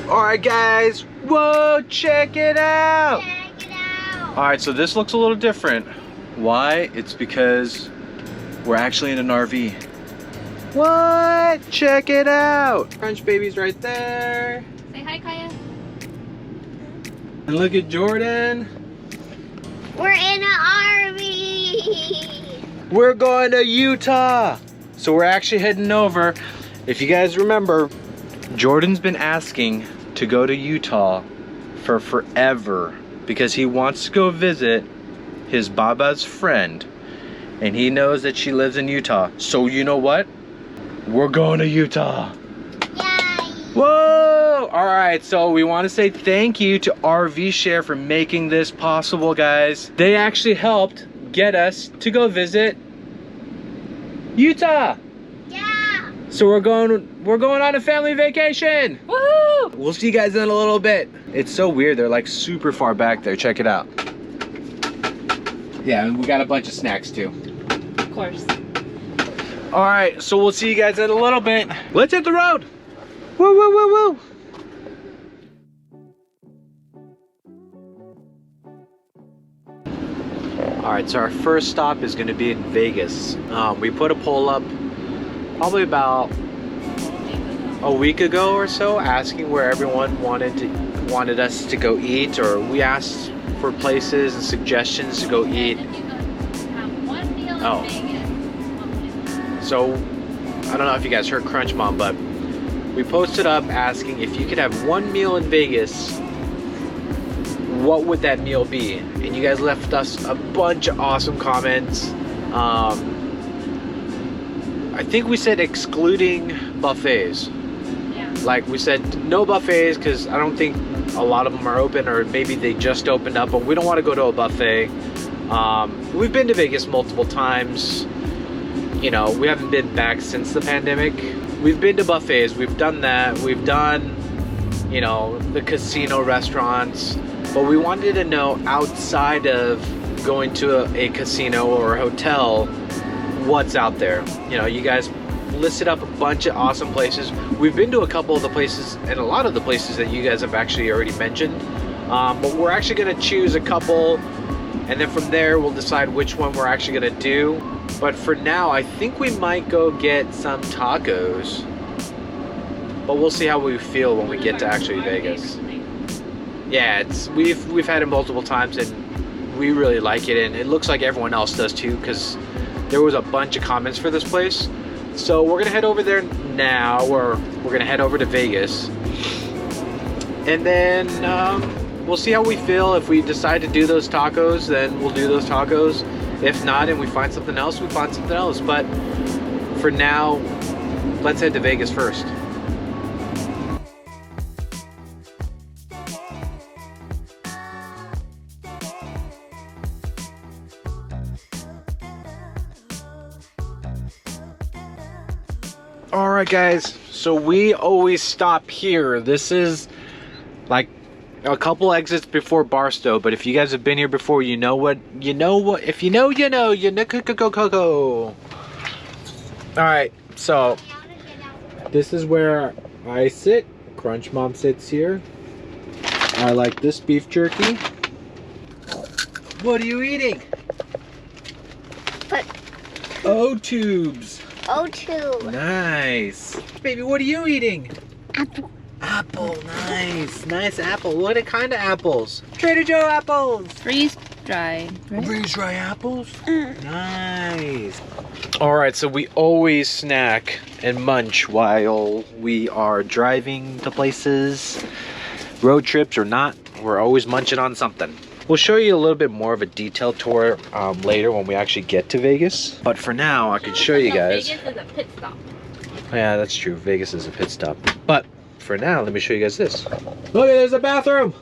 Alright guys, whoa, check it out! Check it out! Alright, so this looks a little different. Why? It's because we're actually in an RV. What? Check it out! Crunch Baby's right there. Say hi, Kaya. And look at Jordan. We're in an RV! We're going to Utah! So we're actually heading over. If you guys remember, Jordan's been asking to go to Utah for forever because he wants to go visit his Baba's friend, and he knows that she lives in Utah. So you know what? We're going to Utah. Yay! Whoa! All right, so we want to say thank you to RVShare for making this possible, guys. They actually helped get us to go visit Utah. Yeah! So we're going on a family vacation. Woohoo! We'll see you guys in a little bit. It's so weird. They're like super far back there. Check it out. Yeah, and we got a bunch of snacks too. Of course. All right, so we'll see you guys in a little bit. Let's hit the road. Woo, woo, woo, woo. All right, so our first stop is going to be in Vegas. We put a poll up probably about a week ago or so, asking where everyone wanted us to go eat, or we asked for places and suggestions to go eat. Oh, so I don't know if you guys heard Crunch Mom, but we posted up asking if you could have one meal in Vegas, what would that meal be? And you guys left us a bunch of awesome comments. I think we said excluding buffets. Yeah. Like we said no buffets because I don't think a lot of them are open, or maybe they just opened up, but we don't want to go to a buffet. We've been to Vegas multiple times. You know, we haven't been back since the pandemic. We've been to buffets, we've done that. We've done, you know, the casino restaurants, but we wanted to know, outside of going to a casino or a hotel, what's out there. You know, you guys listed up a bunch of awesome places. We've been to a couple of the places, and a lot of the places that you guys have actually already mentioned, but we're actually going to choose a couple, and then from there we'll decide which one we're actually going to do. But for now, I think we might go get some tacos, but we'll see how we feel when we get to actually Vegas. Yeah, we've had it multiple times and we really like it, and it looks like everyone else does too, because there was a bunch of comments for this place. So we're gonna head over there now, or we're gonna head over to Vegas, and then we'll see how we feel. If we decide to do those tacos, then we'll do those tacos. If not, and we find something else, we find something else. But for now, let's head to Vegas first. Alright guys, so we always stop here. This is like a couple exits before Barstow, but if you guys have been here before, you know what, if you know, you know, go. Alright, so this is where I sit. Crunch Mom sits here. I like this beef jerky. What are you eating? O-tubes. O2. Nice. Baby, what are you eating? Apple. Apple, nice. Nice apple. What kind of apples? Trader Joe apples. Freeze dry. Freeze dry apples? Nice. Alright, so we always snack and munch while we are driving to places. Road trips or not, we're always munching on something. We'll show you a little bit more of a detailed tour later when we actually get to Vegas. But for now, I could show you guys. Vegas is a pit stop. Yeah, that's true. Vegas is a pit stop. But for now, let me show you guys this. Look, there's a bathroom.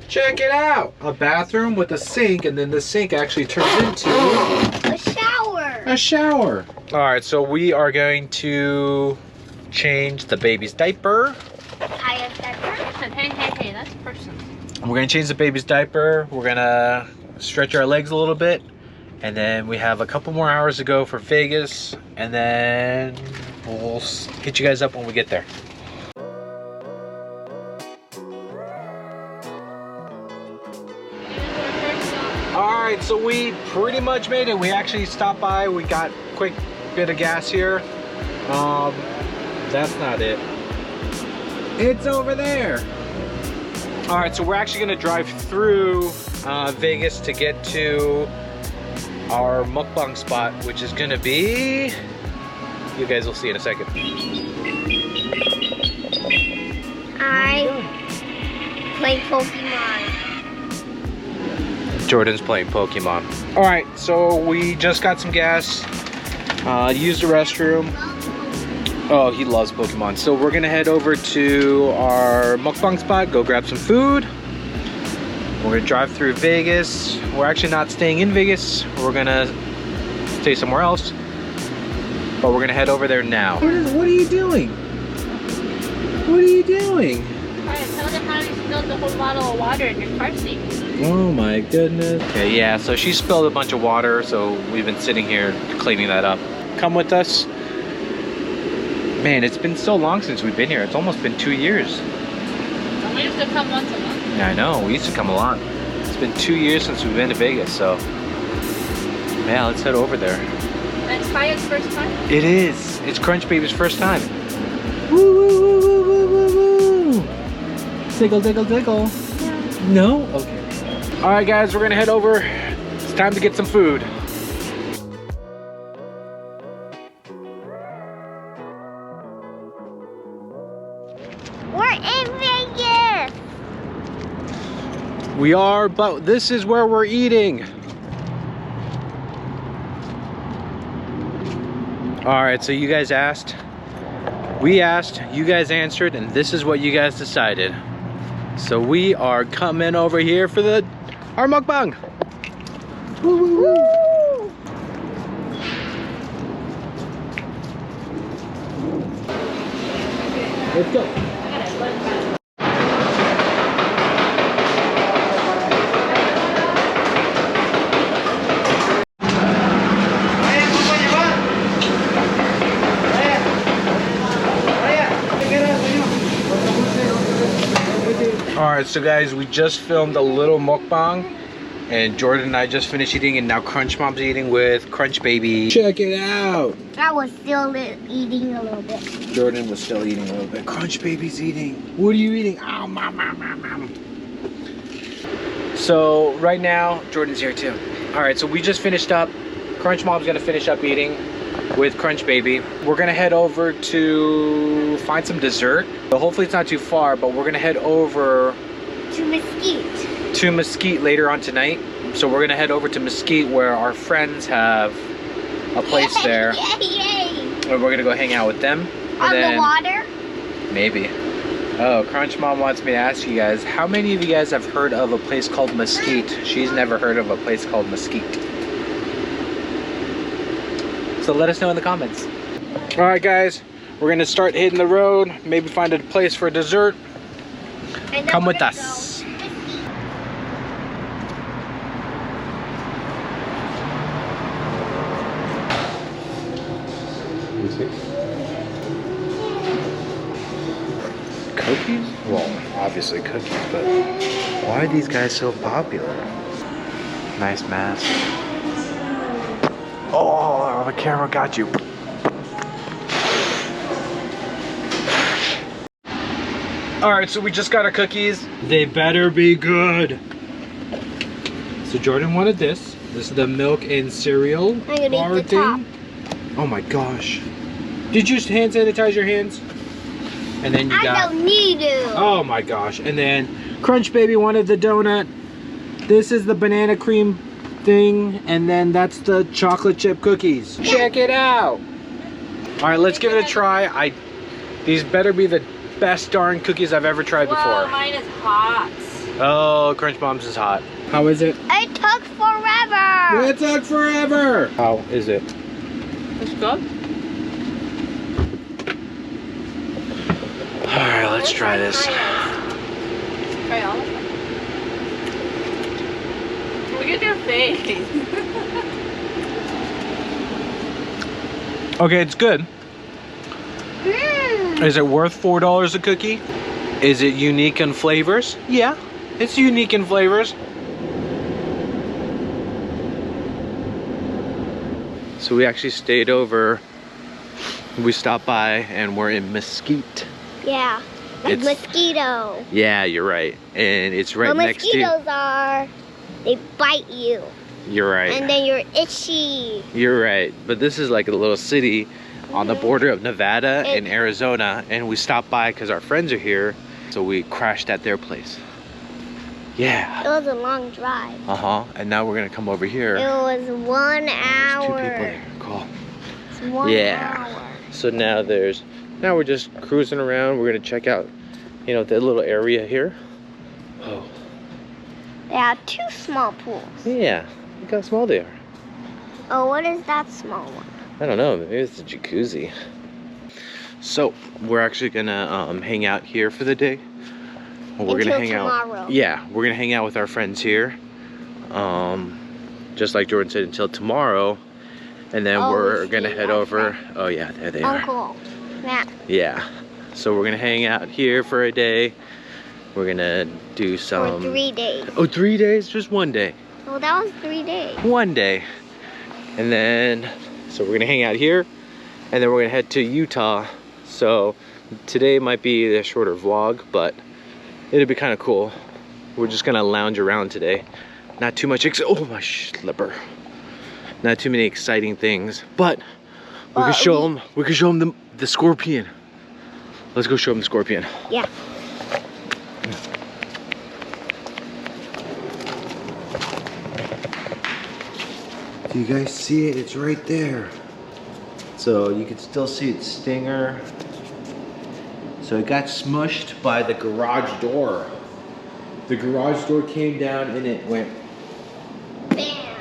Check it out. A bathroom with a sink, and then the sink actually turns into a shower. A shower. All right, so we are going to change the baby's diaper. Kaya's diaper. Hey, that's person. We're gonna change the baby's diaper. We're gonna stretch our legs a little bit, and then we have a couple more hours to go for Vegas, and then we'll hit you guys up when we get there. right, so we pretty much made it. We actually stopped by. We got a quick bit of gas here. That's not it. It's over there. All right, so we're actually gonna drive through Vegas to get to our mukbang spot, which is gonna be, you guys will see in a second. I play Pokemon. Jordan's playing Pokemon. All right, so we just got some gas, used the restroom. Oh, he loves Pokemon. So we're gonna head over to our mukbang spot, go grab some food. We're gonna drive through Vegas. We're actually not staying in Vegas. We're gonna stay somewhere else. But we're gonna head over there now. What are you doing? What are you doing? Alright, tell them how you spilled the whole bottle of water in your car seat. Oh my goodness. Okay, yeah, so she spilled a bunch of water, so we've been sitting here cleaning that up. Come with us. Man, it's been so long since we've been here. It's almost been 2 years. And we used to come once a month. Yeah, I know. We used to come a lot. It's been 2 years since we've been to Vegas, so yeah, let's head over there. And it's Kaya's first time? It is. It's Crunch Baby's first time. Woo, woo, woo, woo, woo, woo, woo. Diggle, diggle, diggle. Yeah. No? Okay. All right, guys, we're gonna head over. It's time to get some food. We're in Vegas. We are, but this is where we're eating. All right, so you guys asked, we asked, you guys answered, and this is what you guys decided. So we are coming over here for our mukbang. Woo, woo, woo. Let's go. Alright, so guys, we just filmed a little mukbang, and Jordan and I just finished eating, and now Crunch Mom's eating with Crunch Baby. Check it out! I was still eating a little bit. Jordan was still eating a little bit. Crunch Baby's eating. What are you eating? Oh, mom, mom, mom, mom. So right now, Jordan's here too. Alright, so we just finished up. Crunch Mom's gonna finish up eating with Crunch Baby. We're gonna head over to find some dessert. So hopefully it's not too far, but we're gonna head over To Mesquite. to Mesquite later on tonight. So we're gonna head over to Mesquite where our friends have a place there. Yay, yay. And we're gonna go hang out with them. And On then, the water? maybe. Oh, Crunch Mom wants me to ask you guys, how many of you guys have heard of a place called Mesquite? She's never heard of a place called Mesquite. So let us know in the comments. All right, guys, we're gonna start hitting the road. Maybe find a place for dessert. And then Come we're with gonna us. go to Mesquite. Cookies? Well, obviously cookies, but why are these guys so popular? Nice mask. Oh, the camera got you. All right, so we just got our cookies. They better be good. So Jordan wanted this. This is the milk and cereal I'm gonna bar eat the top. thing. Oh my gosh. Did you hand sanitize your hands? And then you I got... don't need to. Oh my gosh. And then Crunch Baby wanted the donut. This is the banana cream thing. And then that's the chocolate chip cookies. Check it out. All right, let's give it a try. These better be the best darn cookies I've ever tried Well, before. mine is hot. Oh, Crunch Mom's is hot. How is it? It took forever. It took forever. How is it? It's good. All right, let's try this. Try all of them. Look at your face. Okay, it's good. Mm. Is it worth $4 a cookie? Is it unique in flavors? Yeah, it's unique in flavors. So we actually stayed over. We stopped by and we're in Mesquite. Yeah. Like mosquito. Yeah, you're right. And it's right next to... mosquitoes are, they bite you. You're right. And then you're itchy. You're right. But this is like a little city on the border of Nevada and Arizona. And we stopped by because our friends are here. So we crashed at their place. Yeah. It was a long drive. And now we're going to come over here. It was 1 hour. There's 2 people there. Cool. It's 1 hour. So now we're just cruising around. We're going to check out, you know, the little area here. Oh. They have 2 small pools. Yeah. Look how small they are. Oh, what is that small one? I don't know. Maybe it's a jacuzzi. So we're actually gonna hang out here for the day. We're gonna hang out. Yeah, we're gonna hang out with our friends here. Just like Jordan said, until tomorrow, and then we're gonna head over. Oh yeah, there they are. Uncle Matt. Yeah. So we're gonna hang out here for a day. We're gonna do some. For 3 days. Oh, 3 days? Just 1 day. Well, that was 3 days. 1 day. And then, so we're gonna hang out here, and then we're gonna head to Utah. So today might be a shorter vlog, but it'll be kind of cool. We're just gonna lounge around today. Not too much, oh my slipper. Not too many exciting things, but we can show them. We can show them the scorpion. Let's go show them the scorpion. Yeah. Do you guys see it? It's right there. So you can still see its stinger. So it got smushed by the garage door. The garage door came down and it went Bam.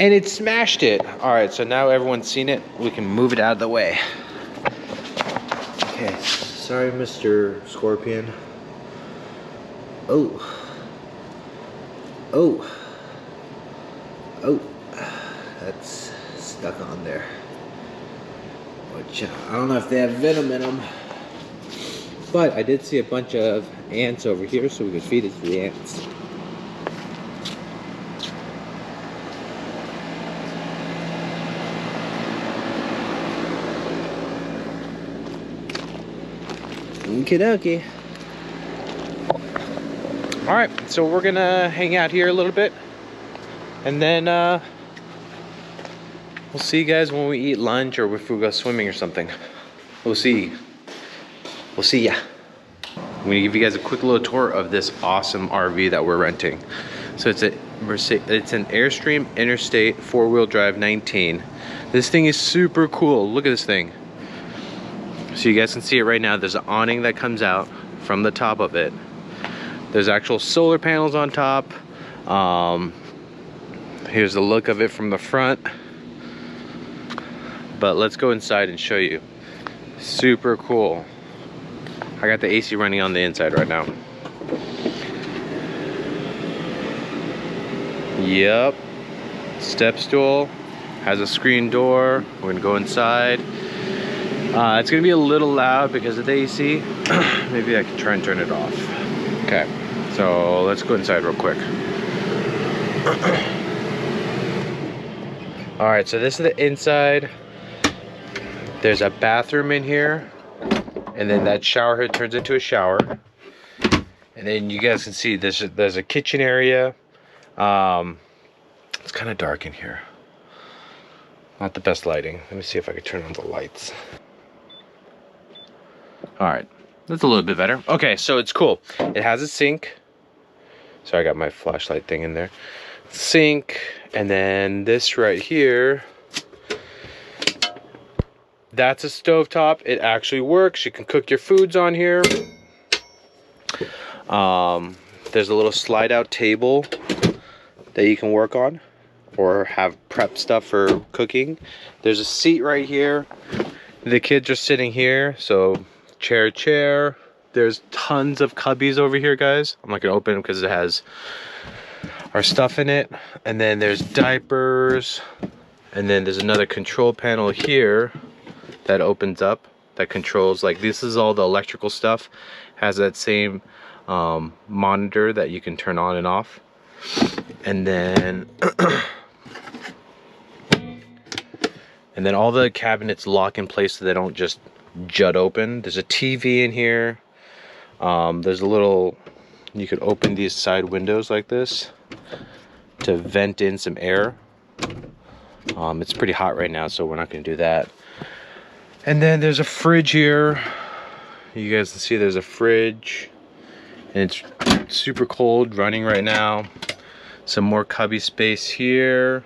and it smashed it. All right, so now everyone's seen it. We can move it out of the way. Okay, sorry, Mr. Scorpion. Oh. Oh. Oh. That's stuck on there. Which, I don't know if they have venom in them. But I did see a bunch of ants over here, so we could feed it to the ants. Okie dokie. Alright, so we're gonna hang out here a little bit. And then we'll see you guys when we eat lunch or if we go swimming or something. We'll see. We'll see ya. I'm gonna give you guys a quick little tour of this awesome RV that we're renting. So it's an Airstream Interstate 4-wheel drive 19. This thing is super cool. Look at this thing. So you guys can see it right now. There's an awning that comes out from the top of it. There's actual solar panels on top. Here's the look of it from the front. But let's go inside and show you. Super cool. I got the AC running on the inside right now. Yep. Step stool. Has a screen door. We're gonna go inside. It's gonna be a little loud because of the AC. Maybe I can try and turn it off. Okay, so let's go inside real quick. All right, so this is the inside. There's a bathroom in here. And then that shower head turns into a shower. And then you guys can see there's a kitchen area. It's kind of dark in here. Not the best lighting. Let me see if I can turn on the lights. All right, that's a little bit better. Okay, so it's cool. It has a sink. So I got my flashlight thing in there. Sink, and then this right here. That's a stovetop. It actually works. You can cook your foods on here. There's a little slide out table that you can work on or have prep stuff for cooking. There's a seat right here. The kids are sitting here, so chair. There's tons of cubbies over here, guys. I'm not gonna open them because it has our stuff in it. And then there's diapers. And then there's another control panel here that opens up, that controls, like, this is all the electrical stuff. Has that same monitor that you can turn on and off. And then And then all the cabinets lock in place so they don't just jut open. There's a TV in here. There's a little, you could open these side windows like this to vent in some air. It's pretty hot right now, so we're not gonna do that. And then there's a fridge here. You guys can see there's a fridge. And it's super cold running right now. Some more cubby space here.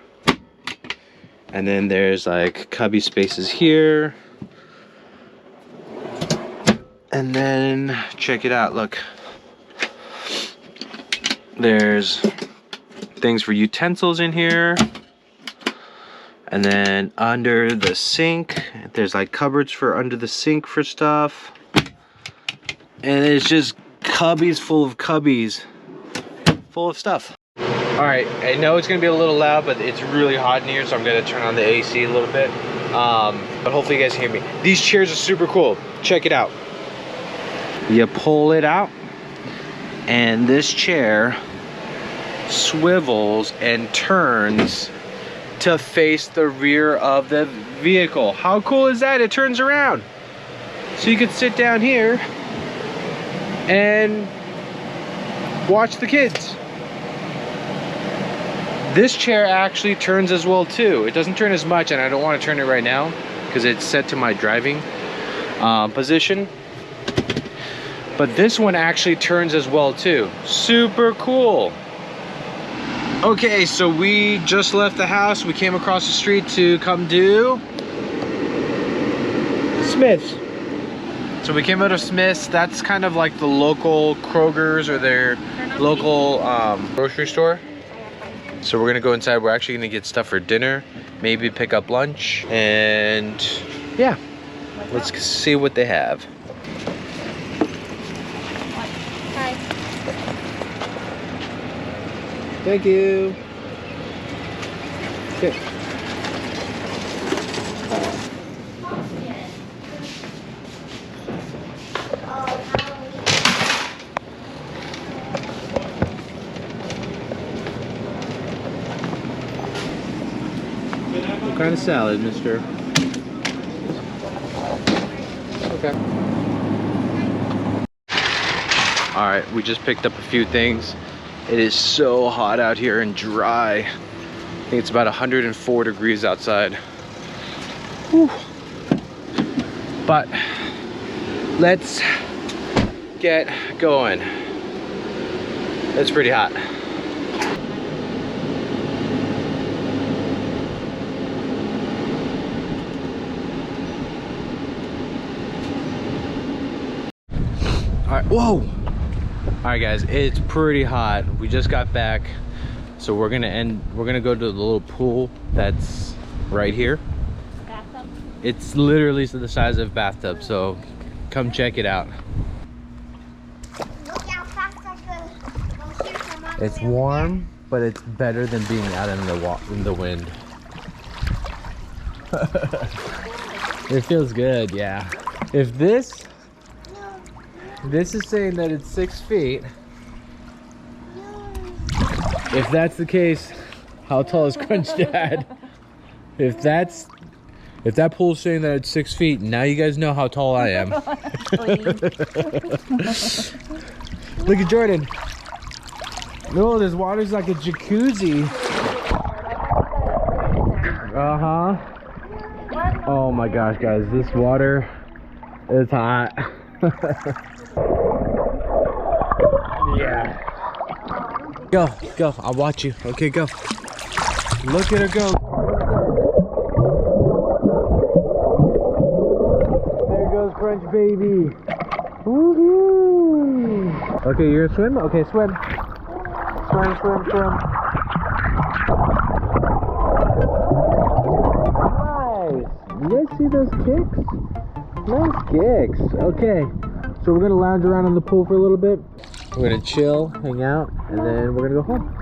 And then there's like cubby spaces here. And then check it out, look. There's things for utensils in here. And then under the sink, there's like cupboards for under the sink for stuff. And it's just cubbies full of cubbies full of stuff. All right, I know it's gonna be a little loud, but it's really hot in here, so I'm gonna turn on the AC a little bit. But hopefully you guys hear me. These chairs are super cool. Check it out. You pull it out, and this chair swivels and turns to face the rear of the vehicle. How cool is that? It turns around. So you can sit down here and watch the kids. This chair actually turns as well too. It doesn't turn as much, and I don't want to turn it right now because it's set to my driving position. But this one actually turns as well too. Super cool. Okay, so we just left the house. We came across the street to come to Smith's. So we came out of Smith's. That's kind of like the local Kroger's or their local grocery store. So we're gonna go inside. We're actually gonna get stuff for dinner, maybe pick up lunch, and yeah, let's see what they have. Hi. Thank you. Okay. What kind of salad, mister? Okay. Alright, we just picked up a few things. It is so hot out here and dry. I think it's about 104 degrees outside. Whew. But let's get going. It's pretty hot. All right, whoa. All right guys, it's pretty hot. We just got back. So we're gonna go to the little pool that's right here. Bathtub? It's literally the size of a bathtub, so come check it out. Look how fast I can go here from all the It's way warm, but it's better than being out in the wind. It feels good, yeah. If this is saying that it's 6 feet. If that's the case, how tall is Crunch Dad? If that pool's saying that it's 6 feet, now you guys know how tall I am. Look at Jordan. No, this water's like a jacuzzi. Uh-huh. Oh my gosh, guys, this water is hot. Yeah. Go, I'll watch you. Okay, go. Look at her go. There goes Crunch baby. Woohoo! Okay, you're gonna swim? Okay, swim. Swim. Nice. You guys see those kicks? Nice kicks. Okay, so we're gonna lounge around in the pool for a little bit. We're gonna chill, hang out, and then we're gonna go home.